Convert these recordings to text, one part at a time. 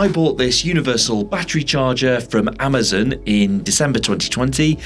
I bought this universal battery charger from Amazon in December 2020.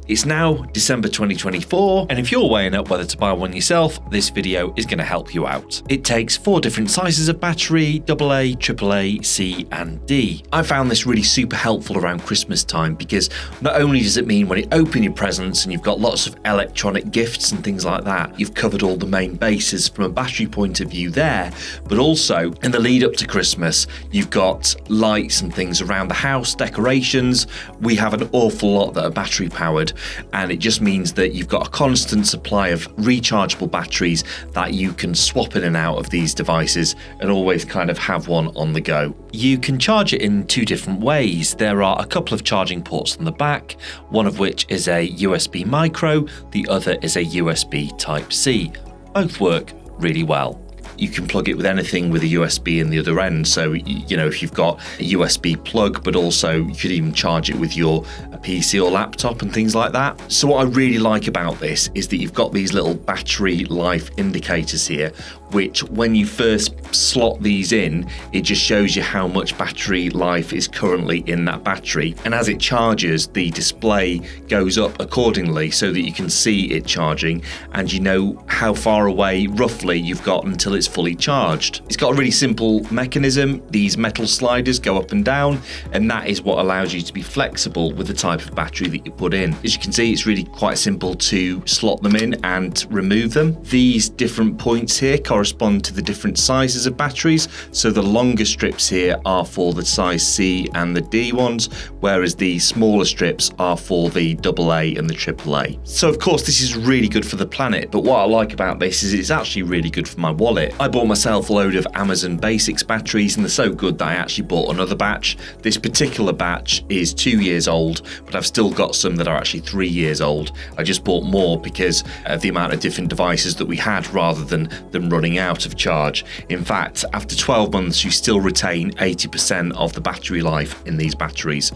It's now December 2024, and if you're weighing up whether to buy one yourself, this video is going to help you out. It takes 4 different sizes of battery: AA, AAA, C and D. I found this really super helpful around Christmas time because not only does it mean when you open your presents and you've got lots of electronic gifts and things like that, you've covered all the main bases from a battery point of view there, but also in the lead up to Christmas, you've got lights and things around the house, decorations. We have an awful lot that are battery powered, and it just means that you've got a constant supply of rechargeable batteries that you can swap in and out of these devices and always kind of have one on the go. You can charge it in 2 different ways. There are a couple of charging ports on the back, one of which is a USB micro, the other is a USB Type-C. Both work really well. You can plug it with anything with a USB in the other end. So, you know, if you've got a USB plug, but also you could even charge it with your PC or laptop and things like that. So what I really like about this is that you've got these little battery life indicators here, which when you first slot these in, it just shows you how much battery life is currently in that battery. And as it charges, the display goes up accordingly so that you can see it charging and you know how far away roughly you've got until it's fully charged. It's got a really simple mechanism. These metal sliders go up and down, and that is what allows you to be flexible with the type of battery that you put in. As you can see, it's really quite simple to slot them in and remove them. These different points here correspond to the different sizes of batteries. So the longer strips here are for the size C and the D ones, whereas the smaller strips are for the AA and the AAA. So of course this is really good for the planet, but what I like about this is it's actually really good for my wallet. I bought myself a load of Amazon Basics batteries and they're so good that I actually bought another batch. This particular batch is 2 years old, but I've still got some that are actually 3 years old. I just bought more because of the amount of different devices that we had rather than them running out of charge. In fact, after 12 months, you still retain 80% of the battery life in these batteries.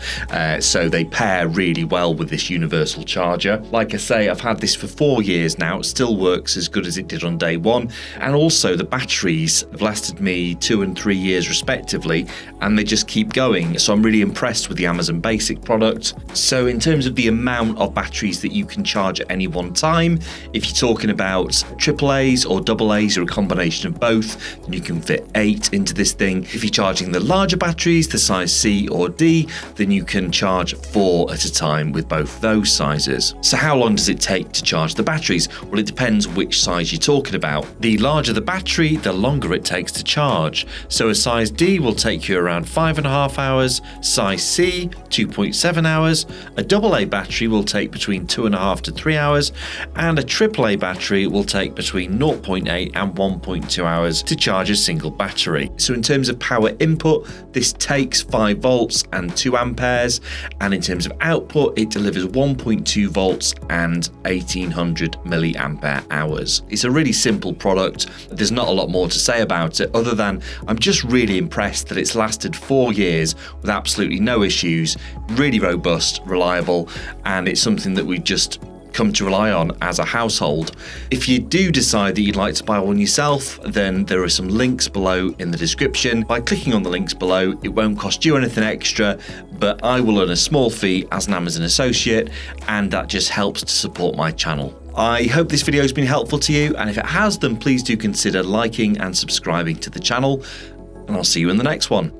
So they pair really well with this universal charger. Like I say, I've had this for 4 years now. It still works as good as it did on day one. And also the batteries have lasted me 2 and 3 years respectively, and they just keep going. So I'm really impressed with the Amazon Basic product. So in terms of the amount of batteries that you can charge at any one time, if you're talking about AAAs or AAs or a combination of both, then you can fit 8 into this thing. If you're charging the larger batteries, the size C or D, then you can charge 4 at a time with both those sizes. So how long does it take to charge the batteries? Well, it depends which size you're talking about. The larger the battery, the longer it takes to charge. So a size D will take you around 5.5 hours, size C 2.7 hours, a AA battery will take between 2.5 to 3 hours, and a AAA battery will take between 0.8 and 1.2 hours to charge a single battery. So in terms of power input, this takes 5 volts and 2 amperes, and in terms of output, it delivers 1.2 volts and 1800 milliampere hours. It's a really simple product. There's not a lot more to say about it other than I'm just really impressed that it's lasted 4 years with absolutely no issues, really robust, reliable, and it's something that we just come to rely on as a household. If you do decide that you'd like to buy one yourself, then there are some links below in the description. By clicking on the links below, it won't cost you anything extra, but I will earn a small fee as an Amazon associate, and that just helps to support my channel. I hope this video has been helpful to you, and if it has, then please do consider liking and subscribing to the channel, and I'll see you in the next one.